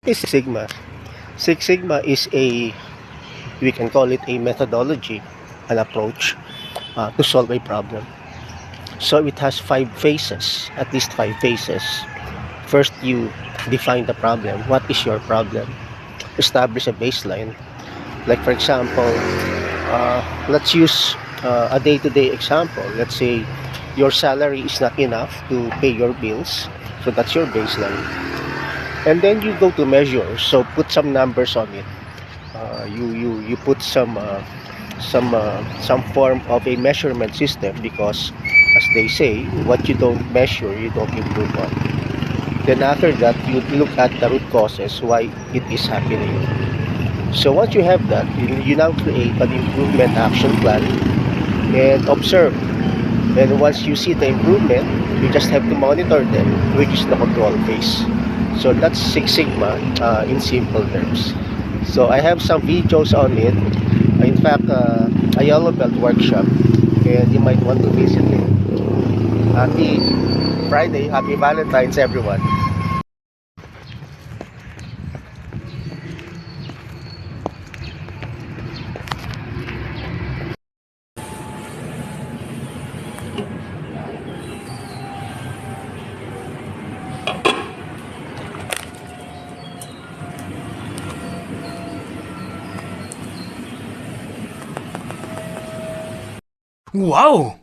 is Six Sigma? Six Sigma is we can call it a methodology, an approach to solve a problem. So it has 5 phases, at least 5 phases. First, you define the problem. What is your problem? Establish a baseline. Like for example, let's use a day-to-day example. Let's say your salary is not enough to pay your bills. So that's your baseline. And then you go to measure. So put some numbers on it. You put some form of a measurement system, because as they say, what you don't measure you don't improve on. Then after that, you look at the root causes why it is happening. So once you have that, you now create an improvement action plan and observe. And once you see the improvement, you just have to monitor them, which is the control phase. So that's Six Sigma in simple terms. So I have some videos on it. In fact, a yellow belt workshop, and you might want to visit it. Happy Friday, happy Valentine's, everyone. Wow!